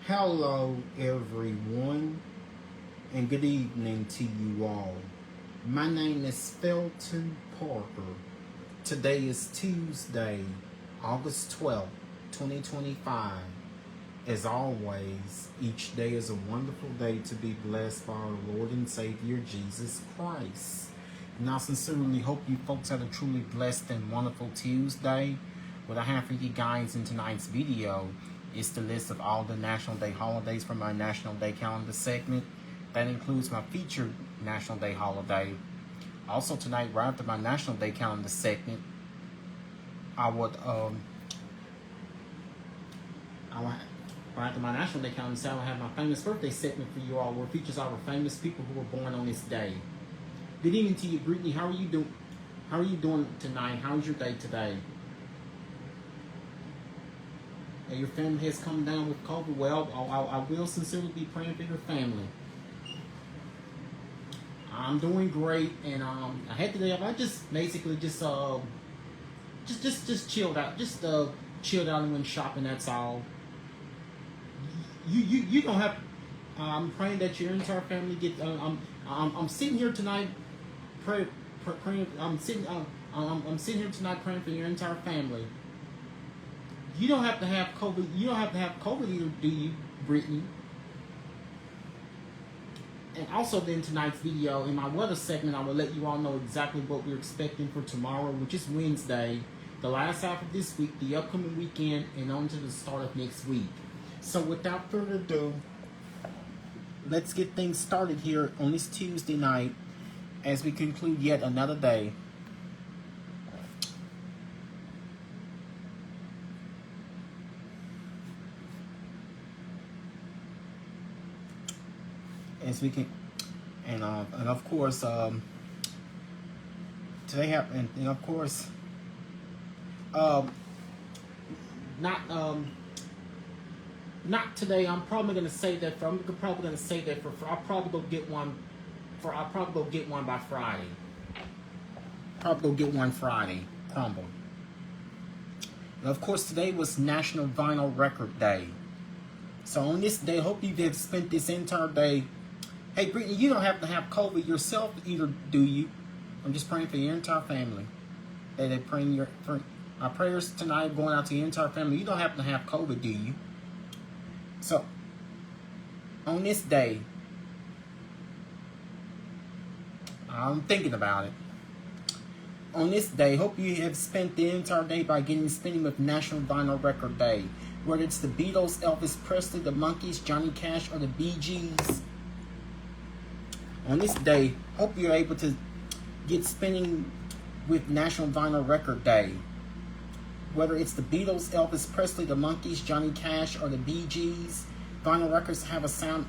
Hello, everyone, and good evening to you all. My name is Felton Parker. Today is Tuesday, August 12th, 2025. As always, each day is a wonderful day to be blessed by our Lord and Savior Jesus Christ. And I sincerely hope you folks had a truly blessed and wonderful Tuesday. What I have for you guys in tonight's video is the list of all the National Day holidays from my National Day calendar segment. That includes my featured National Day holiday. Also tonight, right after my National Day calendar segment, right after my National Day calendar segment, I will have my famous birthday segment for you all, where it features our famous people who were born on this day. Good evening to you, Brittany. How are you doing? How are you doing tonight? How's your day today? And your family has come down with COVID. Well, I will sincerely be praying for your family. I'm doing great, and I had today. I just basically just chilled out, chilled out and went shopping. That's all. You don't have. I'm praying that your entire family get. I'm sitting here tonight, praying. I'm sitting here tonight praying for your entire family. You don't have to have COVID. You don't have to have COVID either, do you, Brittany? And also, then tonight's video, in my weather segment, I will let you all know exactly what we're expecting for tomorrow, which is Wednesday, the last half of this week, the upcoming weekend, and on to the start of next week. So, without further ado, let's get things started here on this Tuesday night as we conclude yet another day. As we can, and of course, today happened, and of course, not today. I'm probably gonna say that for. I'm probably gonna say that for. I'll probably go get one. I'll probably go get one by Friday. Probably go get one Friday. Crumble. And of course, today was National Vinyl Record Day. So on this day, hope you have spent this entire day. Hey, Brittany, you don't have to have COVID yourself either, do you? I'm just praying for your entire family. They praying for our prayers tonight going out to your entire family. You don't have to have COVID, do you? So, on this day, I'm thinking about it. On this day, hope you have spent the entire day by spending with National Vinyl Record Day. Whether it's the Beatles, Elvis Presley, the Monkees, Johnny Cash, or the Bee Gees. On this day, hope you're able to get spending with National Vinyl Record Day. Whether it's the Beatles, Elvis Presley, the Monkees, Johnny Cash, or the Bee Gees, vinyl records have a sound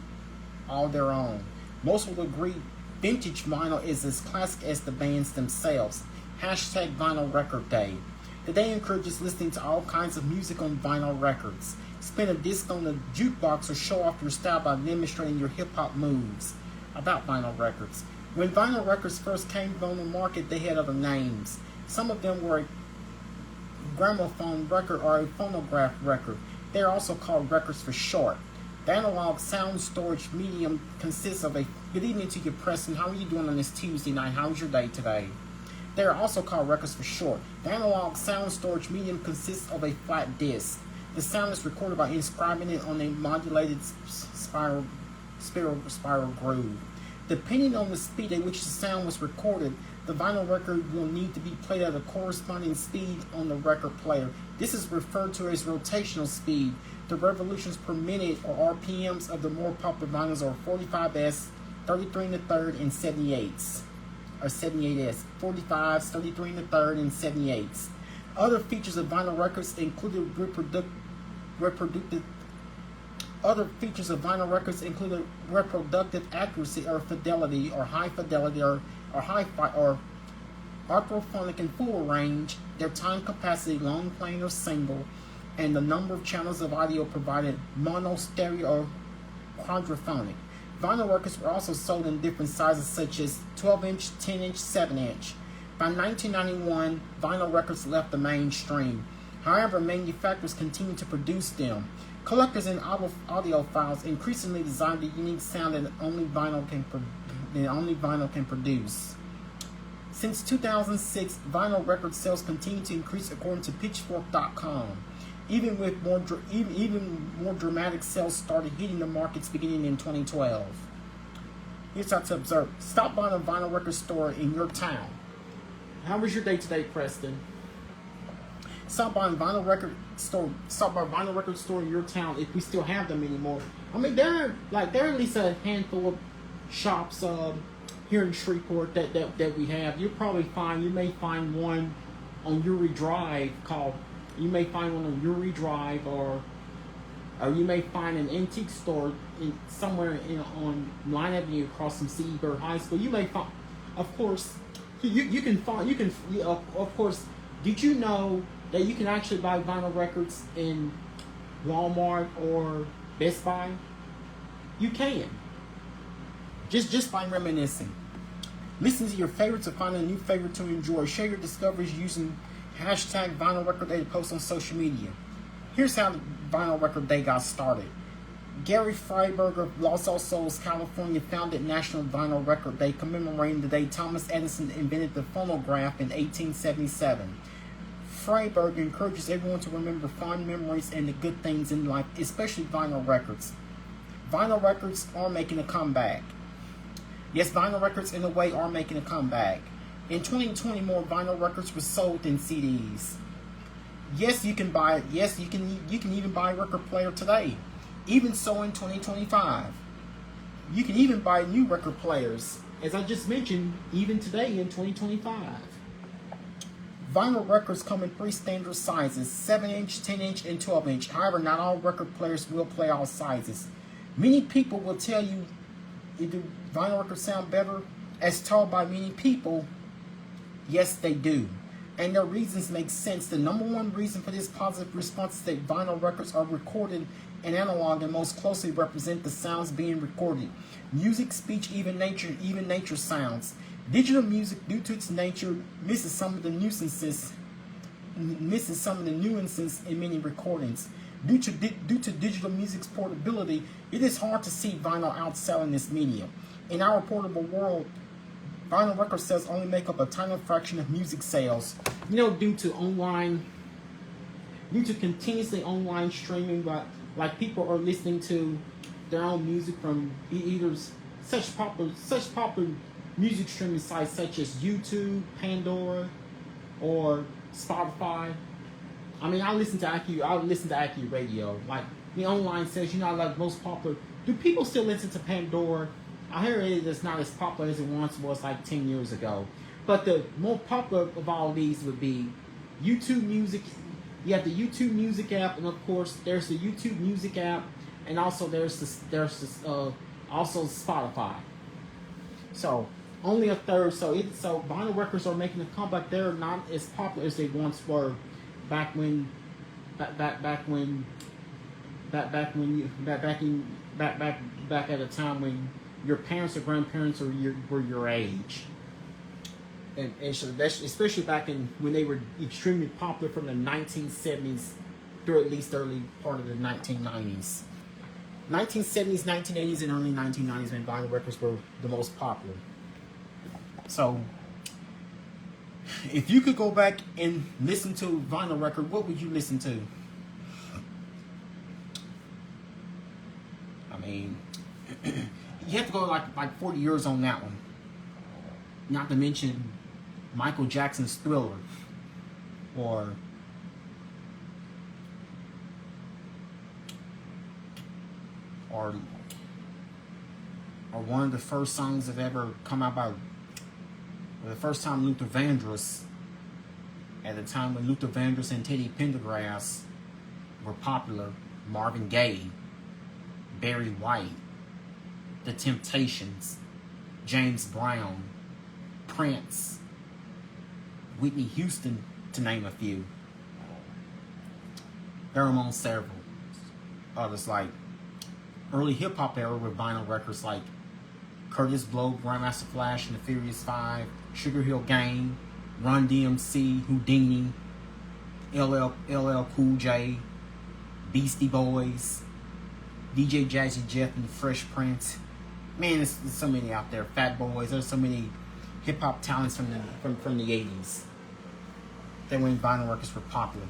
all their own. Most will agree vintage vinyl is as classic as the bands themselves. Hashtag Vinyl Record Day. The day encourages listening to all kinds of music on vinyl records. Spin a disc on the jukebox or show off your style by demonstrating your hip-hop moves. About vinyl records. When vinyl records first came on the market, they had other names. Some of them were a gramophone record or a phonograph record. They are also called records for short. The analog sound storage medium consists of a... Good evening to you, Preston. How are you doing on this Tuesday night? How's your day today? They are also called records for short. The analog sound storage medium consists of a flat disc. The sound is recorded by inscribing it on a modulated spiral groove. Depending on the speed at which the sound was recorded, the vinyl record will need to be played at a corresponding speed on the record player. This is referred to as rotational speed. The revolutions per minute, or RPMs, of the more popular vinyls are 45S, 33 1/3, and 78s. Or 78S, 45s, 33 1/3, and 78s. Other features of vinyl records included reproductive accuracy or fidelity, or high fidelity, or orthophonic and full range, their time capacity, long, plain, or single, and the number of channels of audio provided, mono, stereo, or quadraphonic. Vinyl records were also sold in different sizes such as 12-inch, 10-inch, 7-inch. By 1991, vinyl records left the mainstream. However, manufacturers continue to produce them. Collectors and audiophiles increasingly desire the unique sound that only vinyl can produce. Since 2006, vinyl record sales continue to increase according to Pitchfork.com. Even more dramatic sales started hitting the markets beginning in 2012. Here's how to observe. Stop by a vinyl record store in your town. How was your day today, Preston? Stop by a vinyl record store. Stop by a vinyl record store in your town if we still have them anymore. I mean, there are at least a handful of shops here in Shreveport that we have. You may find one on Uri Drive or you may find an antique store somewhere on Line Avenue across from C. Bird High School. You may find, of course, of course, did you know that you can actually buy vinyl records in Walmart or Best Buy? You can. Just by reminiscing. Listen to your favorites to find a new favorite to enjoy. Share your discoveries using hashtag Vinyl Record Day to post on social media. Here's how the Vinyl Record Day got started. Gary Freiberg of Los Osos, California, founded National Vinyl Record Day, commemorating the day Thomas Edison invented the phonograph in 1877. Freiberg encourages everyone to remember fond memories and the good things in life, especially vinyl records. Vinyl records are making a comeback. Yes, vinyl records in a way are making a comeback. In 2020, more vinyl records were sold than CDs. Yes, you can buy it. Yes, you can even buy a record player today. Even so, in 2025, you can even buy new record players. As I just mentioned, even today in 2025. Vinyl records come in 3 standard sizes: 7-inch, 10-inch, and 12-inch. However, not all record players will play all sizes. Many people will tell you, do vinyl records sound better? As told by many people, yes, they do. And their reasons make sense. The number one reason for this positive response is that vinyl records are recorded in analog and most closely represent the sounds being recorded. Music, speech, even nature sounds. Digital music, due to its nature, misses some of the nuances in many recordings. Due to digital music's portability, it is hard to see vinyl outselling this medium. In our portable world, vinyl record sales only make up a tiny fraction of music sales. Due to continuously online streaming, but like people are listening to their own music from either such popular music streaming sites such as YouTube, Pandora, or Spotify. I mean, I listen to IQ Radio. Like the online says, like most popular. Do people still listen to Pandora? I hear it is not as popular as it once was, like 10 years ago. But the more popular of all these would be YouTube Music. You have the YouTube Music app, and of course, there's the YouTube Music app, and also there's also Spotify. So only a third. So vinyl records are making a comeback. They're not as popular as they once were. Back at a time when your parents or grandparents were your age, and so that's especially back when they were extremely popular from the 1970s through at least early part of the 1990s. 1970s, 1980s, and early 1990s when vinyl records were the most popular. So, if you could go back and listen to a vinyl record, what would you listen to? I mean, you have to go like 40 years on that one. Not to mention Michael Jackson's Thriller, or one of the first songs that ever come out by, or the first time Luther Vandross, at the time when Luther Vandross and Teddy Pendergrass were popular, Marvin Gaye, Barry White, The Temptations, James Brown, Prince, Whitney Houston, to name a few. There are among several others, like early hip-hop era with vinyl records like Curtis Blow, Grandmaster Flash and the Furious Five, Sugar Hill Gang, Run DMC, Houdini, LL Cool J, Beastie Boys, DJ Jazzy Jeff and the Fresh Prince. Man, there's so many out there. Fat Boys. There's so many hip hop talents from the 80s. That when vinyl records were popular.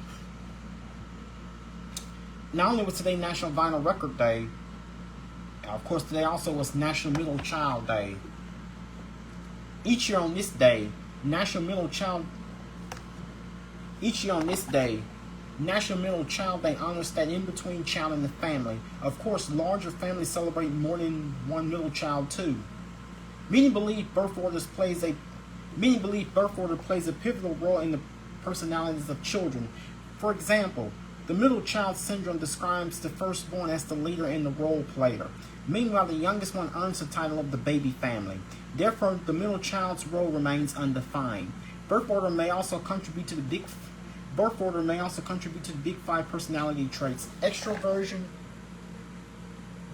Not only was today National Vinyl Record Day, of course today also was National Middle Child Day. Each year on this day, National Middle Child Day honors that in-between child in the family. Of course, larger families celebrate more than one middle child too. Many believe birth order plays a pivotal role in the personalities of children. For example, the middle child syndrome describes the firstborn as the leader and the role player. Meanwhile, the youngest one earns the title of the baby family. Therefore, the middle child's role remains undefined. Birth order may also contribute to the big five personality traits: extroversion,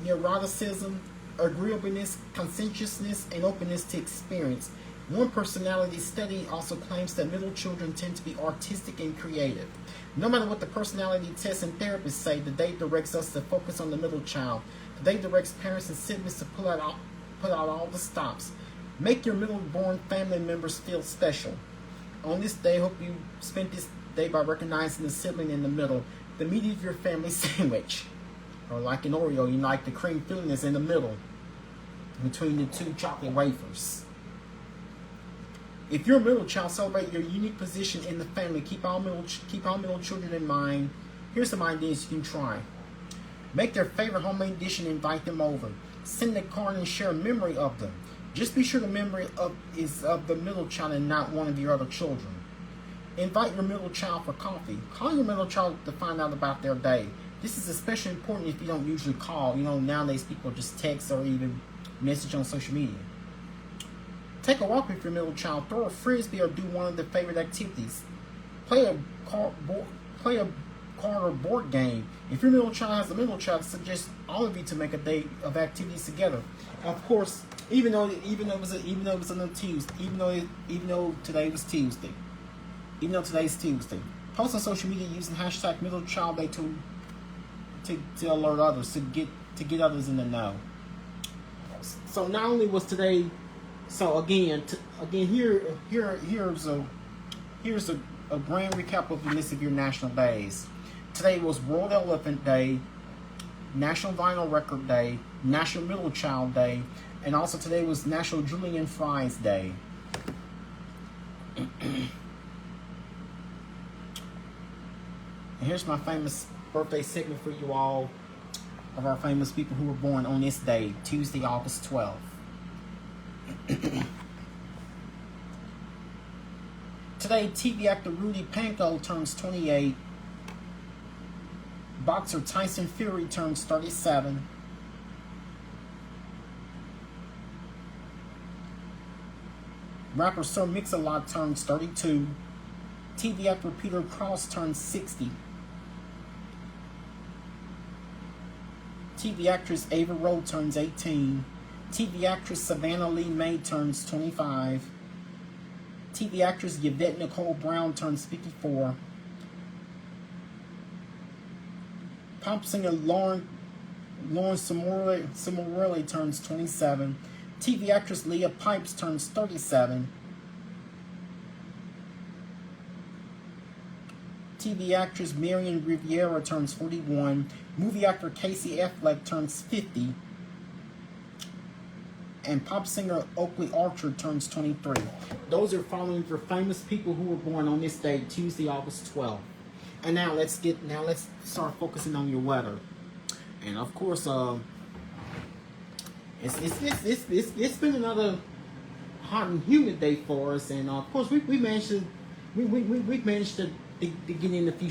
neuroticism, agreeableness, conscientiousness, and openness to experience. One personality study also claims that middle children tend to be artistic and creative. No matter what the personality tests and therapists say, the day directs us to focus on the middle child. The day directs parents and siblings to put out all the stops. Make your middle-born family members feel special. On this day, hope you spent this day by recognizing the sibling in the middle, the meat of your family sandwich. Or like an Oreo, you like the cream filling is in the middle, between the two chocolate wafers. If you're a middle child, celebrate your unique position in the family. Keep all middle children in mind. Here's some ideas you can try. Make their favorite homemade dish and invite them over. Send a card and share a memory of them. Just be sure the memory is of the middle child and not one of your other children. Invite your middle child for coffee. Call your middle child to find out about their day. This is especially important if you don't usually call. You know, nowadays people just text or even message on social media. Take a walk with your middle child. Throw a frisbee or do one of their favorite activities. Play a card or board game. If your middle child has a middle child, I suggest all of you to make a day of activities together. Of course, even though today's Tuesday, post on social media using hashtag Middle Child Day to alert others, to get others in the know. So not only was today, here's a grand recap of the list of your national days. Today was World Elephant Day, National Vinyl Record Day, National Middle Child Day, and also today was National Julian Fries Day. And here's my famous birthday segment for you all of our famous people who were born on this day, Tuesday, August 12th. Today, TV actor Rudy Panko turns 28. Boxer Tyson Fury turns 37. Rapper Sir Mix-a-Lot turns 32. TV actor Peter Krause turns 60. TV actress Ava Rowe turns 18. TV actress Savannah Lee May turns 25. TV actress Yvette Nicole Brown turns 54. Pop singer Lauren Somorelli turns 27. TV actress Leah Pipes turns 37. TV actress Marion Riviera turns 41. Movie actor Casey Affleck turns 50. And pop singer Oakley Archer turns 23. Those are following for famous people who were born on this day, Tuesday, August 12th. And now let's start focusing on your weather. And of course, it's been another hot and humid day for us. And of course, we managed to get in a few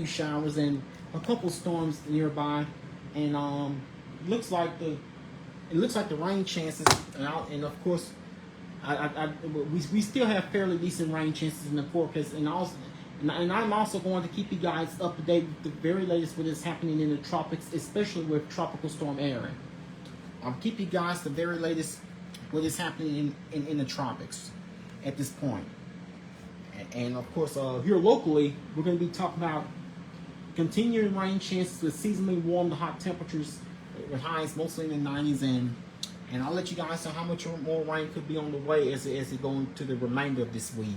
showers and a couple storms nearby. And it looks like the rain chances, and of course, we still have fairly decent rain chances in the forecast, and I'm also going to keep you guys up to date with the very latest what is happening in the tropics, especially with Tropical Storm Erin. I'll keep you guys the very latest what is happening in the tropics at this point. And of course, here locally, we're going to be talking about continuing rain chances with seasonally warm to hot temperatures with highs mostly in the 90s. And I'll let you guys know how much more rain could be on the way as it go into the remainder of this week.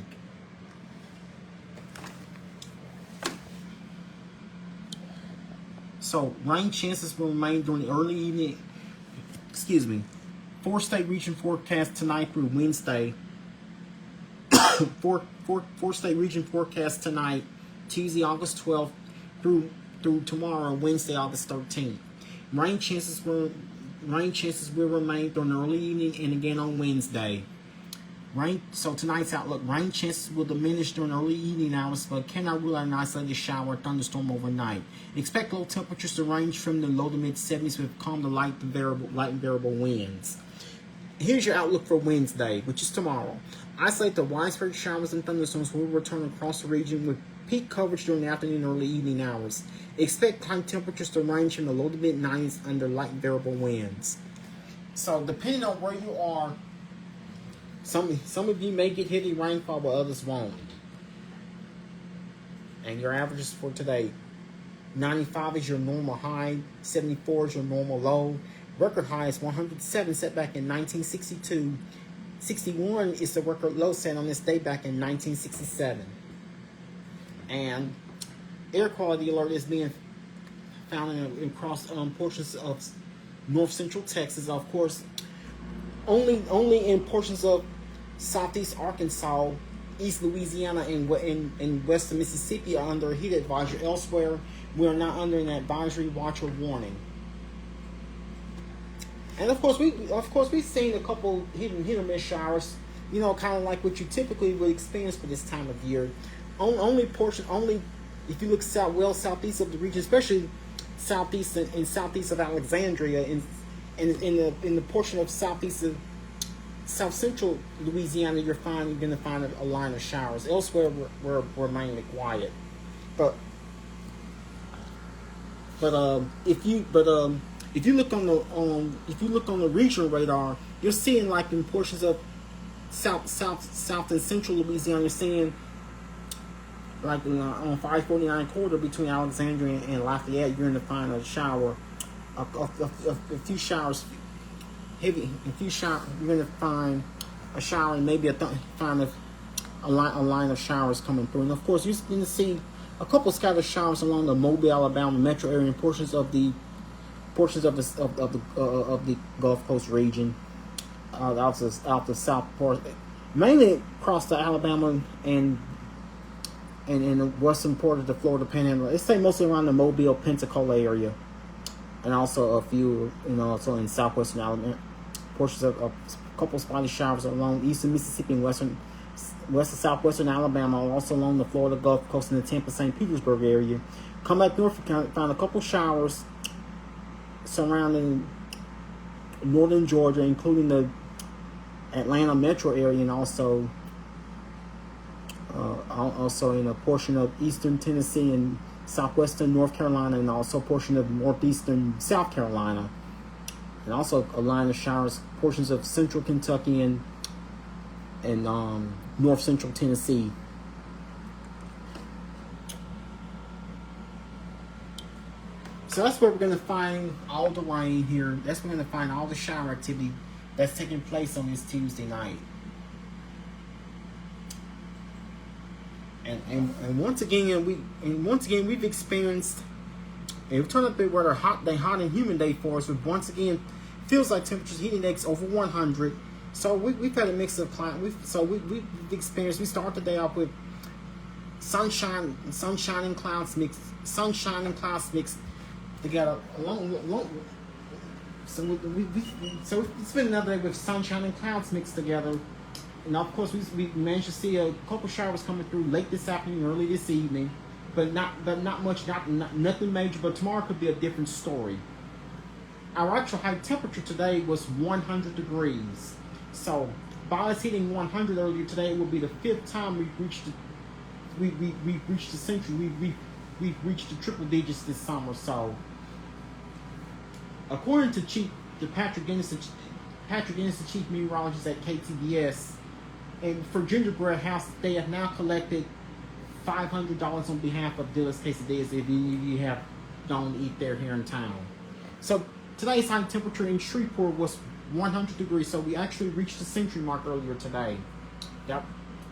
So rain chances will remain during the early evening. Excuse me. 4-state region forecast tonight through Wednesday. Four-state region forecast tonight, Tuesday, August 12th, through tomorrow, Wednesday, August 13th. Rain chances will remain during the early evening and again on Wednesday. So tonight's outlook: rain chances will diminish during early evening hours, but cannot rule out an isolated shower or thunderstorm overnight. Expect low temperatures to range from the low to mid 70s with calm to light and variable winds. Here's your outlook for Wednesday, which is tomorrow. Isolate the widespread showers and thunderstorms will return across the region with peak coverage during the afternoon and early evening hours. Expect high temperatures to range from the low to mid 90s under light variable winds. So depending on where you are, some of you may get heavy rainfall, but others won't. And your averages for today: 95 is your normal high, 74 is your normal low. Record high is 107, set back in 1962. 61 is the record low set on this day back in 1967. And air quality alert is being found across portions of north central Texas. Of course, only in portions of southeast Arkansas, east Louisiana, and western Mississippi are under a heat advisory. Elsewhere, we are not under an advisory, watch, or warning. And of course we've seen a couple hit or miss showers, kind of like what you typically would experience for this time of year. Only if you look southeast of the region, especially southeast and southeast of Alexandria, in the portion of southeast of south central Louisiana, you're going to find a line of showers. Elsewhere, we're mainly quiet. But if you look on the regional radar, you're seeing, like, in portions of south and central Louisiana, you're seeing, like, on 549 corridor between Alexandria and Lafayette, you're going to find a shower, a few showers, heavy. You're going to find a shower and maybe find a line of showers coming through. And of course, you're going to see a couple scattered showers along the Mobile, Alabama metro area and portions of the Gulf Coast region, out the south part, mainly across the Alabama and the western part of the Florida Panhandle. They say mostly around the Mobile, Pensacola area, and also a few, also in southwestern Alabama, portions of a couple spotty showers along eastern Mississippi and west and southwestern Alabama, also along the Florida Gulf Coast and the Tampa St. Petersburg area. Come back north, you can find a couple showers surrounding northern Georgia, including the Atlanta metro area, and also in a portion of eastern Tennessee and southwestern North Carolina, and also a portion of northeastern South Carolina, and also a line of showers, portions of central Kentucky and north central Tennessee. So that's where we're going to find all the rain here. That's where we're going to find all the shower activity that's taking place on this Tuesday night. And once again we've experienced a turn up bit rather hot and humid day for us, with once again feels like temperatures, heat index over 100. So we've had a mix of climate. We've experienced. We start the day off with sunshine and clouds mixed together. So it's been another day with sunshine and clouds mixed together. And of course, we managed to see a couple showers coming through late this afternoon, early this evening, but not much, nothing major. But tomorrow could be a different story. Our actual high temperature today was 100 degrees. So by us hitting 100 earlier today, it will be the 5th time we've reached the century. We've reached the triple digits this summer. So according to Patrick Ennis, the chief meteorologist at KTBS, And for Gingerbread House, they have now collected $500 on behalf of Dilla's Quesadillas if you have don't eat there here in town. So today's high temperature in Shreveport was 100 degrees. So we actually reached the century mark earlier today. That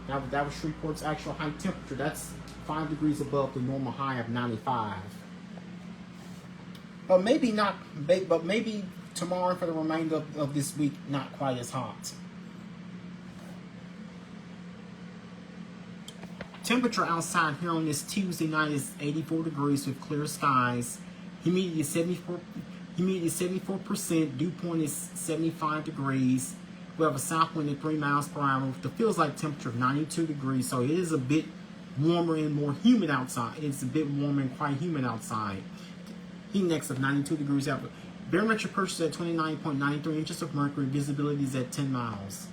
was Shreveport's actual high temperature. That's 5 degrees above the normal high of 95. But maybe not. But maybe tomorrow for the remainder of this week, not quite as hot. Temperature outside here on this Tuesday night is 84 degrees with clear skies. Humidity is 74%. Dew point is 75 degrees. We have a south wind at 3 miles per hour with the feels like temperature of 92 degrees. So it is a bit warmer and more humid outside. It's a bit warmer and quite humid outside. Heat index of 92 degrees out. Barometric pressure is at 29.93 inches of mercury. Visibility is at 10 miles.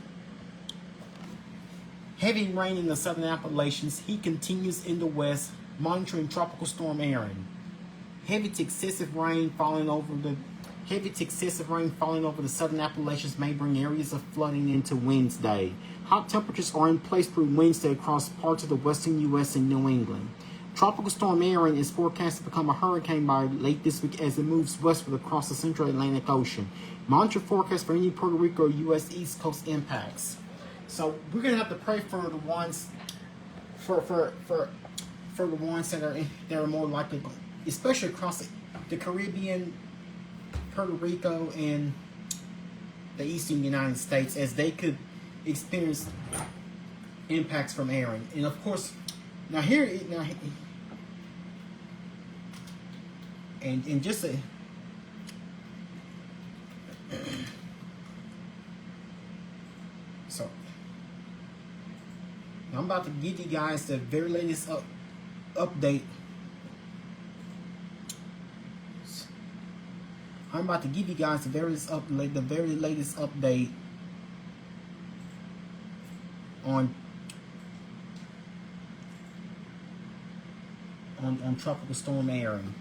Heavy rain in the southern Appalachians. Heat continues in the west. Monitoring Tropical Storm Erin. Heavy to excessive rain falling over the southern Appalachians may bring areas of flooding into Wednesday. Hot temperatures are in place through Wednesday across parts of the western U.S. and New England. Tropical Storm Erin is forecast to become a hurricane by late this week as it moves westward across the central Atlantic Ocean. Monitor forecast for any Puerto Rico or U.S. East Coast impacts. So we're gonna have to pray for the ones for the ones that are more likely, especially across the Caribbean, Puerto Rico, and the eastern United States, as they could experience impacts from Erin. And of course, and just a so I'm about to give you guys the very latest update. I'm about to give you guys the very latest update on Tropical Storm Erin.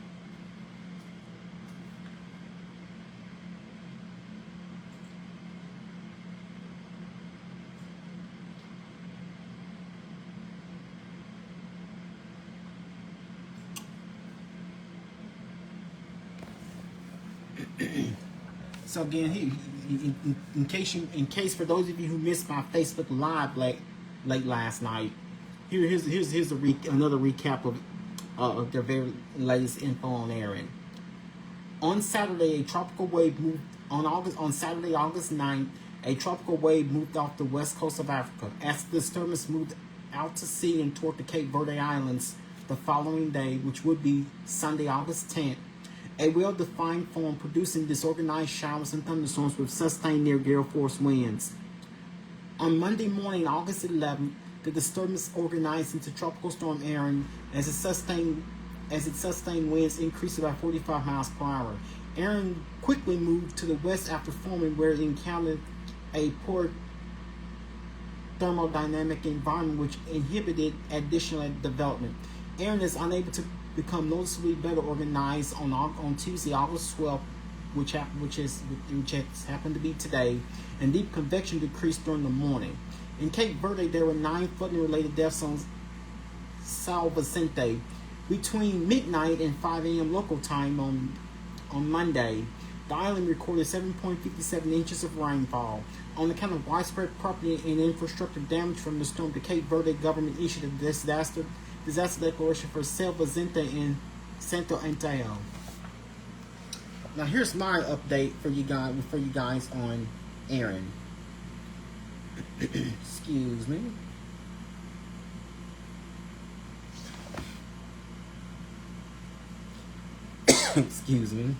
So again, in case for those of you who missed my Facebook Live late last night, here's another recap of their very latest info on Erin. On Saturday, a tropical wave moved on Saturday, August 9th. A tropical wave moved off the west coast of Africa. As the disturbance moved out to sea and toward the Cape Verde Islands the following day, which would be Sunday, August 10th. A well-defined form producing disorganized showers and thunderstorms with sustained near gale force winds. On Monday morning, August 11th, the disturbance organized into Tropical Storm Erin as it sustained winds increased about 45 miles per hour. Erin quickly moved to the west after forming, where it encountered a poor thermodynamic environment which inhibited additional development. Erin is unable to become noticeably better organized on Tuesday, August 12th, which has happened to be today, and deep convection decreased during the morning. In Cape Verde, there were 9 flooding-related deaths on São Vicente between midnight and 5 a.m. local time on Monday. The island recorded 7.57 inches of rainfall. On account of widespread property and infrastructure damage from the storm, the Cape Verde government issued a disaster declaration for São Vicente and Santo Antão. Now here's my update for you guys on Erin. Excuse me. Excuse me.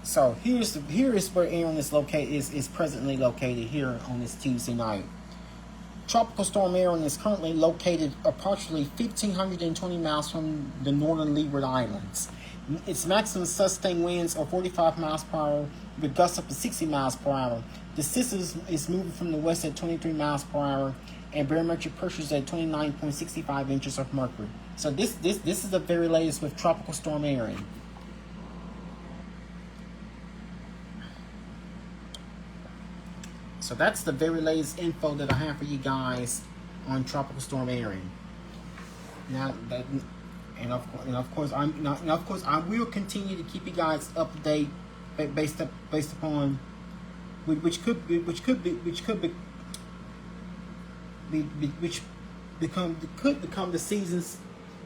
So here is where Erin is presently located here on this Tuesday night. Tropical Storm Erin is currently located approximately 1,520 miles from the northern Leeward Islands. Its maximum sustained winds are 45 miles per hour with gusts up to 60 miles per hour. The system is moving from the west at 23 miles per hour, and barometric pressure is at 29.65 inches of mercury. So this is the very latest with Tropical Storm Erin. So that's the very latest info that I have for you guys on Tropical Storm Erin. Now that, and of course I will continue to keep you guys up to date based upon which could become the season's.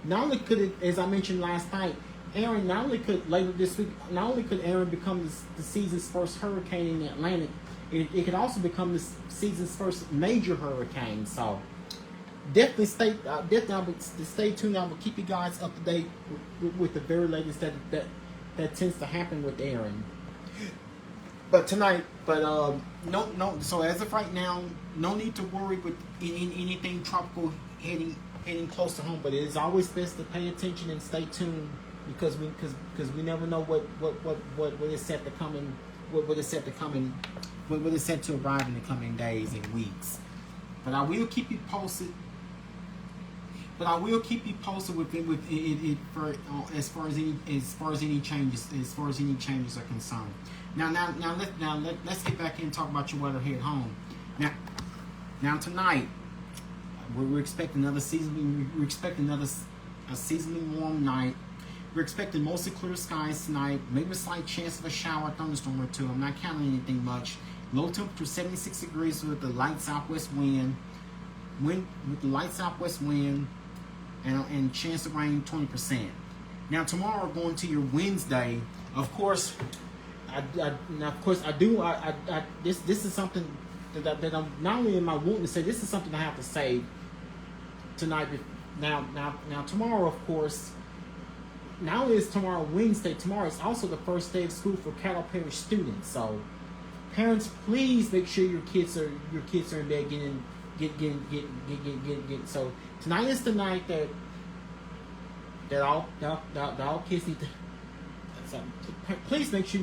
Not only could it, as I mentioned last night, Erin, not only could later this week, not only could Erin become the season's first hurricane in the Atlantic, it could also become the season's first major hurricane. So definitely stay tuned. I will keep you guys up to date with the very latest that tends to happen with Erin. But tonight, no. So as of right now, no need to worry with anything tropical heading close to home. But it is always best to pay attention and stay tuned because we never know what is set to come in, what is set to arrive in the coming days and weeks. But I will keep you posted. With it for as far as any changes are concerned. Let's get back in and talk about your weather here at home. Now tonight we're expecting a seasonally warm night. We're expecting mostly clear skies tonight. Maybe a slight chance of a shower, thunderstorm or two. I'm not counting anything much. Low temperature 76 degrees with the light southwest wind. And chance of rain 20%. Now tomorrow, going to your Wednesday, of course, this is something that I'm not only am I wanting to say, this is something I have to say tonight. Now tomorrow, of course, not only is tomorrow Wednesday, tomorrow is also the first day of school for Caddo Parish students. So parents, please make sure your kids are in bed getting. So tonight is the night that all kids need to. So please make sure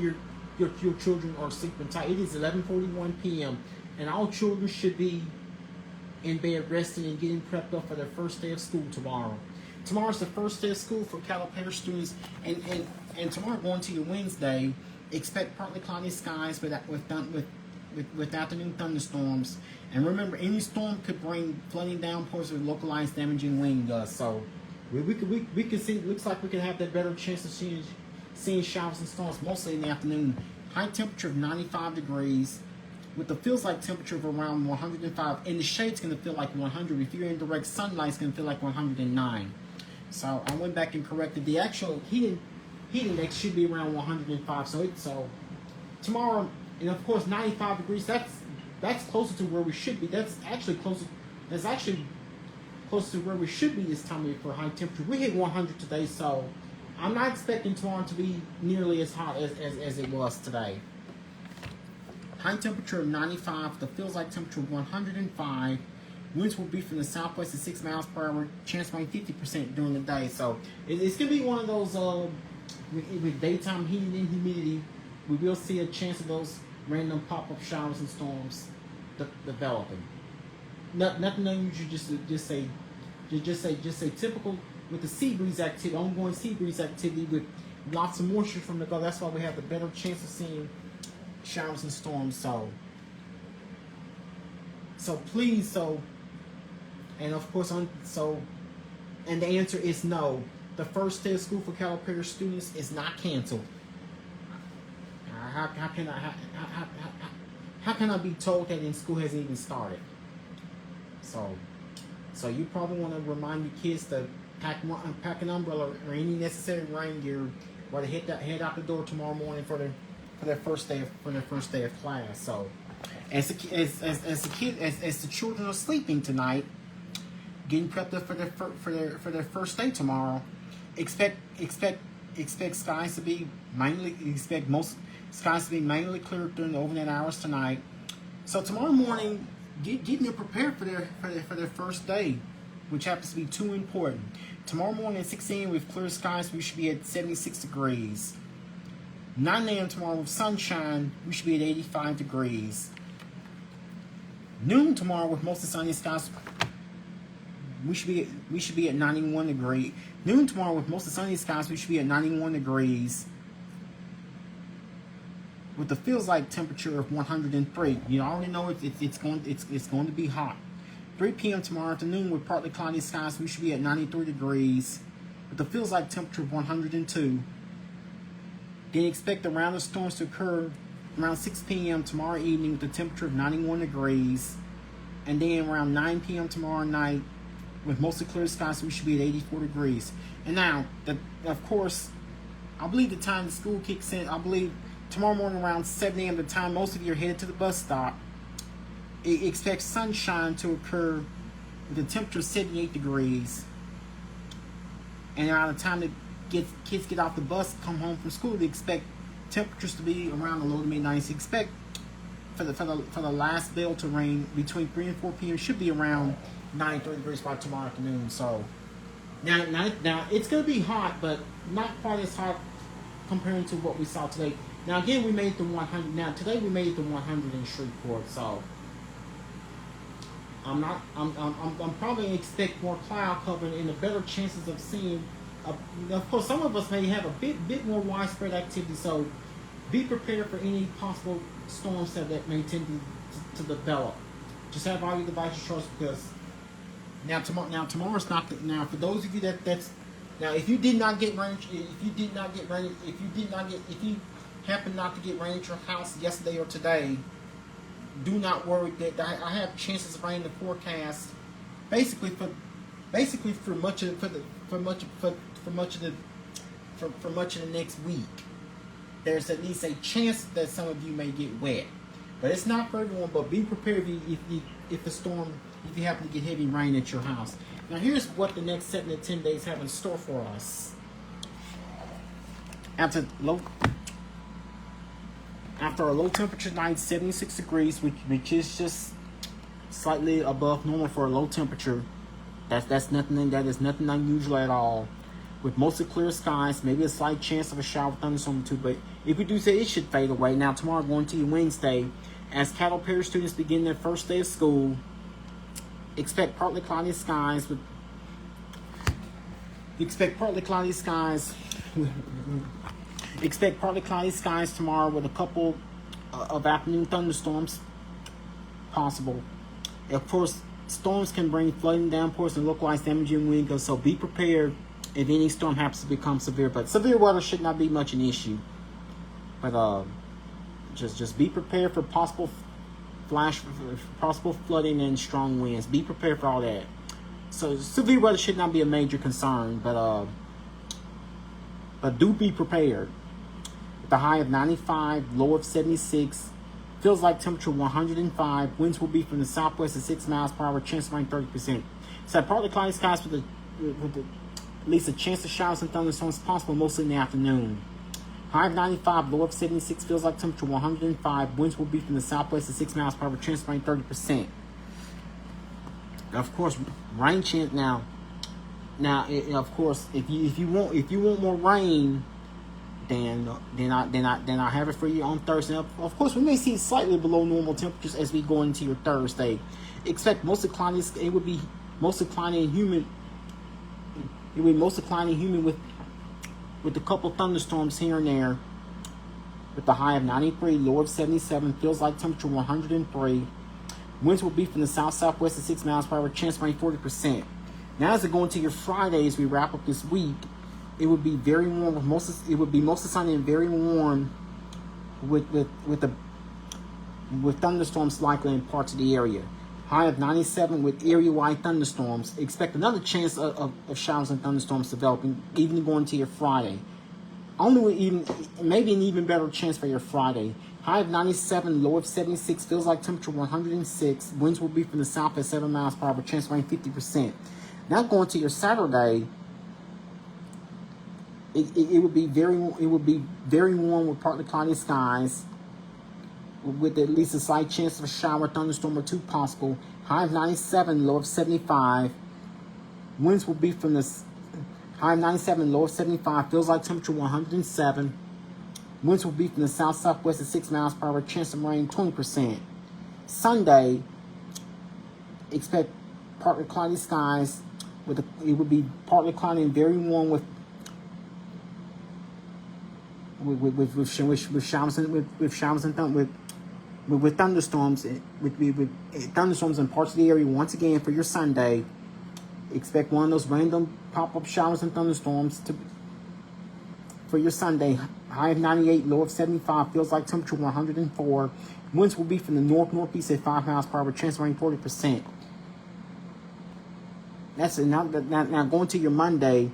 your children are sleeping tight. It is 11:41 p.m. and all children should be in bed resting and getting prepped up for their first day of school tomorrow. Tomorrow's the first day of school for Caddo Parish students, and tomorrow going to your Wednesday, expect partly cloudy skies with afternoon thunderstorms. And remember, any storm could bring flooding downpours or localized damaging wind gusts. So we can see. Looks like we can have that better chance of seeing showers and storms mostly in the afternoon. High temperature of 95 degrees, with the feels like temperature of around 105. In the shade, it's going to feel like 100. If you're in direct sunlight, it's going to feel like 109. So I went back and corrected the actual heat index should be around 105. So tomorrow, and of course 95 degrees. That's closer to where we should be. That's actually closer to where we should be this time of year for high temperature. We hit 100 today, so I'm not expecting tomorrow to be nearly as hot as it was today. High temperature of 95, the feels like temperature of 105. Winds will be from the southwest at 6 miles per hour. Chance of rain 50% during the day. So it's going to be one of those, with daytime heat and humidity, we will see a chance of those random pop-up showers and storms developing. Nothing unusual. Just say typical with the sea breeze activity, ongoing sea breeze activity with lots of moisture from the Gulf. That's why we have the better chance of seeing showers and storms. So please, and of course, and the answer is no. The first day of school for Caddo Parish students is not canceled. How can I be told that school hasn't even started? So you probably want to remind your kids to pack an umbrella or any necessary rain gear while they head out the door tomorrow morning for their first day of class. So as the children are sleeping tonight, getting prepped up for their first day tomorrow, expect skies to be most skies to be mainly clear during the overnight hours tonight. So tomorrow morning, getting them prepared for their first day, which happens to be too important. Tomorrow morning at 6 a.m. with clear skies, we should be at 76 degrees. 9 a.m. tomorrow with sunshine, we should be at 85 degrees. Noon tomorrow with mostly sunny skies, we should be at 91 degrees. Noon tomorrow with mostly sunny skies, we should be at 91 degrees. with the feels like temperature of 103. You already know it's going to be hot. 3 p.m. tomorrow afternoon with partly cloudy skies, we should be at 93 degrees with the feels like temperature of 102. Then expect the round of storms to occur around 6 p.m. tomorrow evening with the temperature of 91 degrees. And then around 9 p.m. tomorrow night with mostly clear skies, we should be at 84 degrees. And now, of course, I believe the time the school kicks in, I believe tomorrow morning around 7 a.m. the time most of you are headed to the bus stop, expect sunshine to occur with the temperature of 78 degrees. And around the time that kids get off the bus, come home from school, they expect temperatures to be around the low to mid 90s. Expect for the last bell to ring between 3 and 4 p.m. should be around 93 degrees by tomorrow afternoon. So now it's going to be hot, but not quite as hot comparing to what we saw today. Now again, we made it to 100. Now today we made it to 100 in Shreveport. So I'm probably gonna expect more cloud cover and the better chances of seeing. Of course, some of us may have a bit more widespread activity. So be prepared for any possible storms that may tend to develop. Just have all your devices charged because tomorrow's not the, now for those of you that's now if you did not get rain, if you happen not to get rain at your house yesterday or today, do not worry that I have chances of rain in the forecast. Basically for much of the next week. There's at least a chance that some of you may get wet, but it's not for everyone. But be prepared if you happen to get heavy rain at your house. Now here's what the next 7 to 10 days have in store for us. After a low temperature night, 76 degrees, which is just slightly above normal for a low temperature. That is nothing unusual at all. With mostly clear skies, maybe a slight chance of a shower with thunderstorm or two, but if we do say it should fade away. Now tomorrow going to Wednesday, as Caddo Parish students begin their first day of school, expect partly cloudy skies tomorrow with a couple of afternoon thunderstorms possible. Of course, storms can bring flooding, downpours, and localized damaging wind gusts, so be prepared if any storm happens to become severe. But severe weather should not be much an issue. But just be prepared for possible flooding and strong winds. Be prepared for all that. So severe weather should not be a major concern, but do be prepared. With the high of 95, low of 76, feels like temperature 105. Winds will be from the southwest at 6 miles per hour. Chance of rain 30%. So partly cloudy skies with at least a chance of showers and thunderstorms possible mostly in the afternoon. High of 95, low of 76, feels like temperature 105. Winds will be from the southwest at 6 miles per hour. Chance of rain 30%. Of course, rain chance now. Of course, if you want more rain, then I have it for you on Thursday. Of course, we may see slightly below normal temperatures as we go into your Thursday. Expect mostly cloudy. It would be mostly cloudy and humid. It would be mostly cloudy and humid with a couple thunderstorms here and there. With the high of 93, low of 77, feels like temperature 103. Winds will be from the south-southwest at 6 miles per hour. Chance of rain 40%. Now as we go into your Friday, as we wrap up this week, it would be very warm with it would be mostly sunny and very warm with thunderstorms likely in parts of the area. High of 97 with area-wide thunderstorms. Expect another chance of showers and thunderstorms developing even going to your Friday. Maybe an even better chance for your Friday. High of 97, low of 76. Feels like temperature 106. Winds will be from the south at 7 miles per hour. Chance of rain 50%. Now going to your Saturday, it would be very warm with partly cloudy skies, with at least a slight chance of a shower, thunderstorm, or two possible. High of 97, low of 75. Winds will be from the high of 97, low of 75. Feels like temperature 107. Winds will be from the south-southwest at 6 miles per hour. Chance of rain 20%. Sunday, expect partly cloudy skies. It would be partly cloudy and very warm with with showers and with thunderstorms, with thunderstorms in parts of the area once again for your Sunday. Expect one of those random pop-up showers and thunderstorms for your Sunday. High of 98, low of 75. Feels like temperature 104. Winds will be from the northeast at 5 miles per hour. Chance of rain 40%. That's it. Now going to your Monday.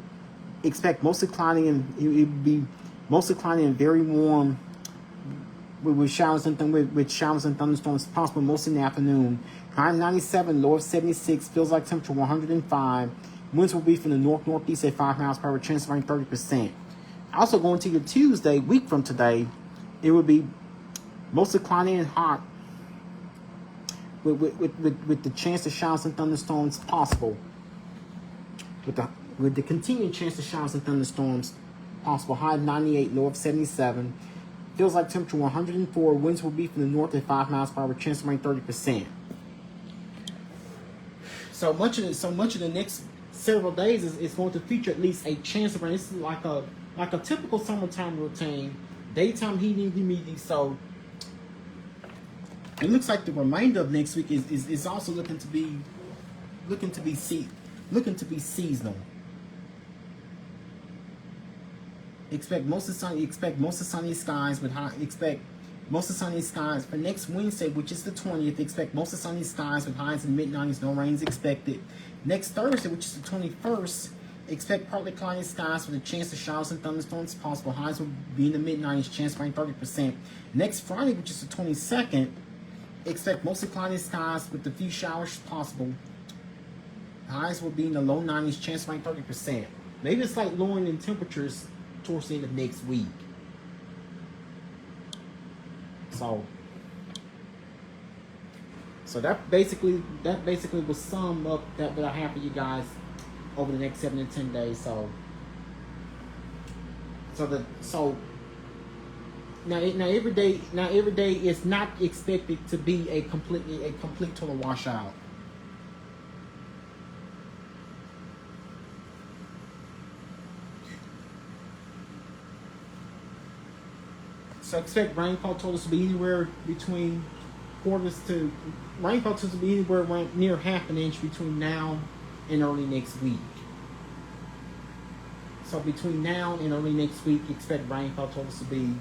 Expect mostly cloudy and it will be mostly cloudy and very warm. With showers and thunderstorms possible mostly in the afternoon. High of 97, low of 76. Feels like temperature 105. Winds will be from the northeast at 5 miles per hour. Chance of rain 30%. Also going to your Tuesday, week from today, it will be mostly cloudy and hot. With the chance of showers and thunderstorms possible. With the continuing chance of showers and thunderstorms possible. High of 98, low of 77. Feels like temperature 104. Winds will be from the north at 5 miles per hour. Chance of rain 30%. So much of the next several days is going to feature at least a chance of rain. This is like a typical summertime routine. Daytime heating, humidity. So it looks like the remainder of next week is also looking to be seasonal. Expect mostly sunny skies with high. Expect most of sunny skies for next Wednesday, which is the 20th. Expect most of sunny skies with highs in mid-90s. No rains expected. Next Thursday, which is the 21st. Expect partly cloudy skies with a chance of showers and thunderstorms possible. Highs will be in the mid-90s. Chance of rain 30%. Next Friday, which is the 22nd. Expect mostly cloudy skies with a few showers possible. Highs will be in the low 90s. Chance of rain 30%. Maybe it's like lowering in temperatures towards the end of next week. So that basically will sum up that I have for you guys over the next 7 to 10 days. So now every day is not expected to be a complete total washout. So expect rainfall totals to be anywhere between rainfall totals to be anywhere near half an inch between now and early next week. So between now and early next week, expect rainfall totals to be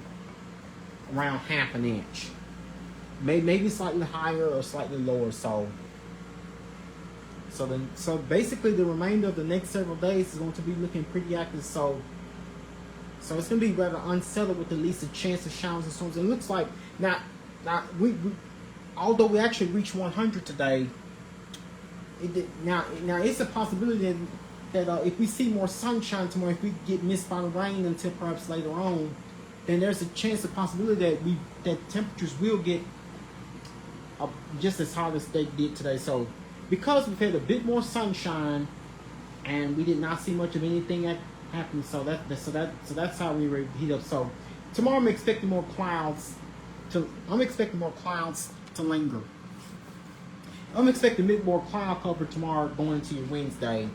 around half an inch. Maybe slightly higher or slightly lower. So basically the remainder of the next several days is going to be looking pretty active. So it's going to be rather unsettled with at least a chance of showers and storms. It looks like now we although we actually reached 100 today, now it's a possibility that if we see more sunshine tomorrow, if we get missed by the rain until perhaps later on, then there's a chance, a possibility that temperatures will get just as hot as they did today. So because we've had a bit more sunshine and we did not see much of anything happening, so that's how we heat up. So tomorrow I'm expecting more clouds to linger. I'm expecting a bit more cloud cover tomorrow going into your Wednesday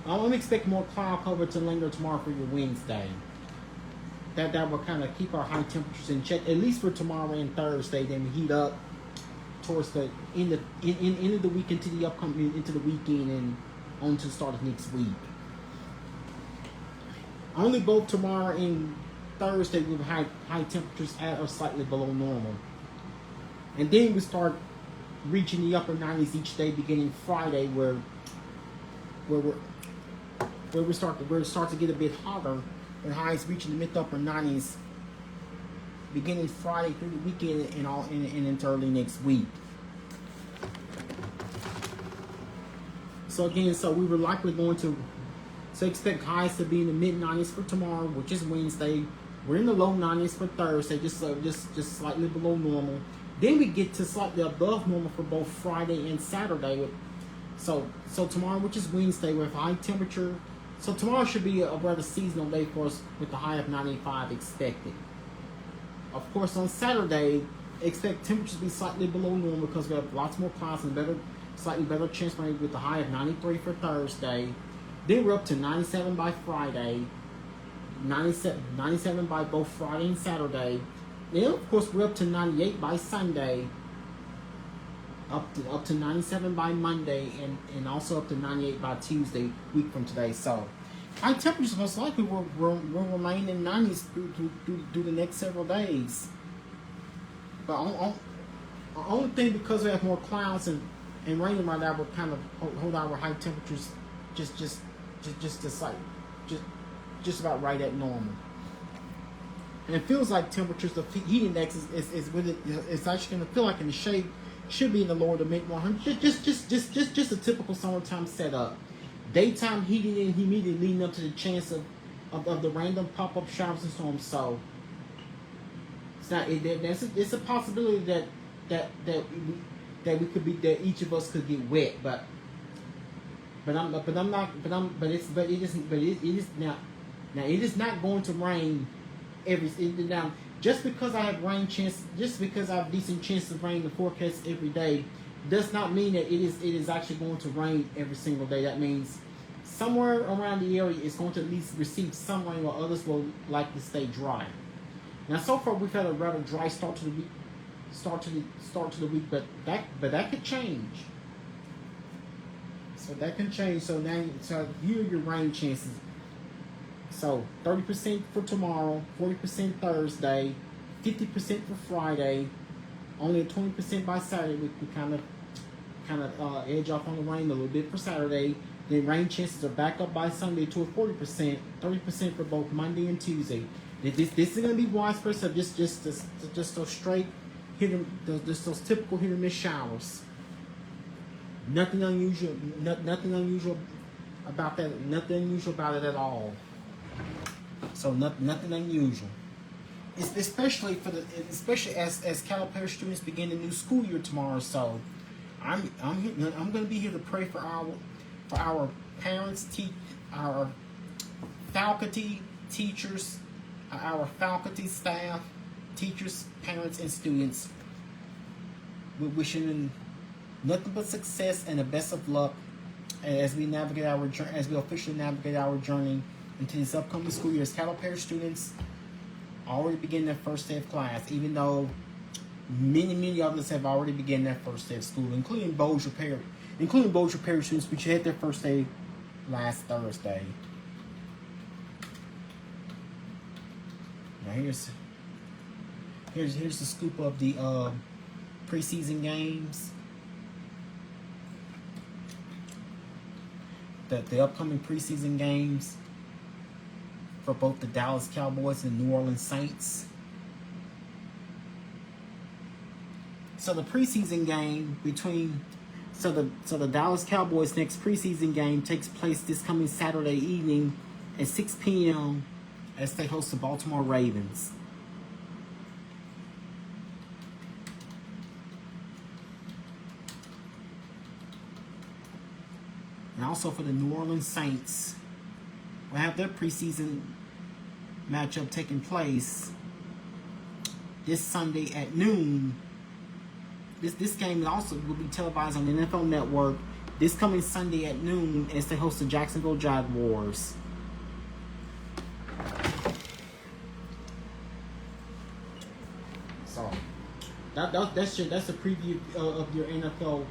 I'm expecting more cloud cover to linger tomorrow for your Wednesday. That will kind of keep our high temperatures in check, at least for tomorrow and Thursday. Then we heat up towards the end of the week into the weekend and on to the start of next week. Only both tomorrow and Thursday will have high temperatures at or slightly below normal. And then we start reaching the upper 90s each day beginning Friday, where we start to get a bit hotter, and highs reaching the mid to upper 90s beginning Friday through the weekend and into early next week. So again, we were likely going to expect highs to be in the mid 90s for tomorrow, which is Wednesday. We're in the low 90s for Thursday, just slightly below normal. Then we get to slightly above normal for both Friday and Saturday. So tomorrow, which is Wednesday, with high temperature. So tomorrow should be a rather seasonal day for us with a high of 95 expected. Of course, on Saturday, expect temperatures to be slightly below normal because we have lots more clouds and slightly better chance rate with a high of 93 for Thursday. Then we're up to 97 by Friday. 97 by both Friday and Saturday. Then of course we're up to 98 by Sunday, up to 97 by Monday, and also up to 98 by Tuesday, week from today. So high temperatures most likely will remain in 90s through the next several days. But only thing, because we have more clouds and rain right now, will kind of hold our high temperatures just about right at normal. And it feels like temperatures, the heat index is with it. It's actually going to feel like in the shade should be in the lower to mid 100s. Just a typical summertime setup. Daytime heating and humidity leading up to the chance of the random pop-up showers and storms. So it's a possibility that we could be, that each of us could get wet, but it is not going to rain now. Just because I have rain chance, just because I have decent chance of rain in the forecast every day, does not mean that it is actually going to rain every single day. That means somewhere around the area is going to at least receive some rain, while others will likely stay dry. Now, so far we've had a rather dry start to the week, but that could change. So that can change. So now, here are your rain chances. So 30% for tomorrow, 40% Thursday, 50% for Friday, only 20% by Saturday. We kind of edge off on the rain a little bit for Saturday. Then rain chances are back up by Sunday to a 40%, 30% for both Monday and Tuesday. This is going to be widespread, so just those straight those typical hit and miss showers. Nothing unusual about that. Nothing unusual about it at all. So nothing unusual. Especially as Calipari students begin the new school year tomorrow. So I'm going to be here to pray for our parents, our faculty, teachers, our faculty, staff, teachers, parents, and students. We're wishing them nothing but success and the best of luck as we officially navigate our journey into this upcoming school year. As Calipari students already begin their first day of class, even though many others have already begun their first day of school, including Bossier Parish students, which had their first day last Thursday. Now here's the scoop of the preseason games. The upcoming preseason games for both the Dallas Cowboys and New Orleans Saints. So the preseason game the Dallas Cowboys' next preseason game takes place this coming Saturday evening at 6 p.m. as they host the Baltimore Ravens. And also for the New Orleans Saints, will have their preseason matchup taking place this Sunday at noon. This game also will be televised on the NFL Network this coming Sunday at noon as they host the Jacksonville Jaguars. So that's a preview of your NFL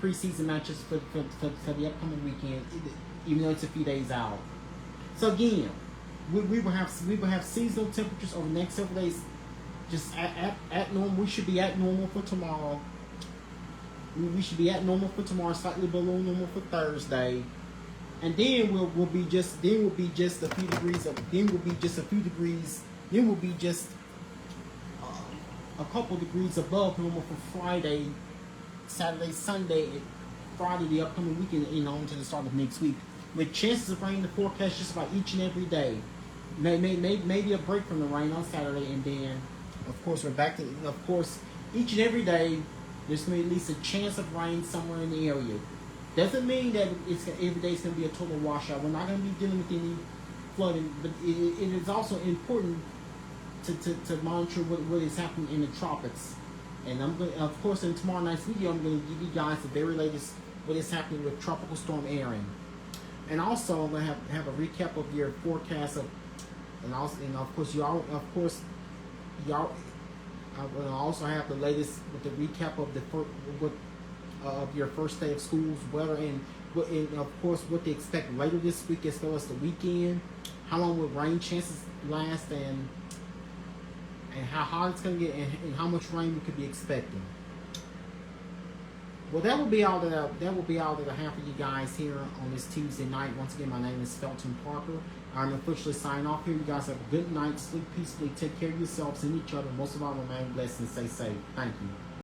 preseason matches for the upcoming weekend, even though it's a few days out. So again, we will have seasonal temperatures over the next several days. Just at normal. We should be at normal for tomorrow. We should be at normal for tomorrow, slightly below normal for Thursday, and then we'll be just a few degrees a couple degrees above normal for Friday, Saturday, Sunday, Friday, the upcoming weekend, into the start of next week, with chances of rain in the forecast just about each and every day. Maybe a break from the rain on Saturday, and then, of course, we're back to, each and every day, there's going to be at least a chance of rain somewhere in the area. Doesn't mean that every day is going to be a total washout. We're not going to be dealing with any flooding, but it is also important to monitor what is happening in the tropics. And I'm going, of course, in tomorrow night's video, I'm going to give you guys the very latest what is happening with Tropical Storm Erin. And also, I'm going to have a recap of your forecast of and of course y'all, y'all. I will also have the latest with the recap of of your first day of school's weather and of course what to expect later this week as well as the weekend. How long will rain chances last and how hot it's gonna get and how much rain we could be expecting. Well, that will be all that I have for you guys here on this Tuesday night. Once again, my name is Felton Parker. I'm officially signing off here. You guys have a good night. Sleep peacefully. Take care of yourselves and each other. Most of all, remain blessed and stay safe. Thank you.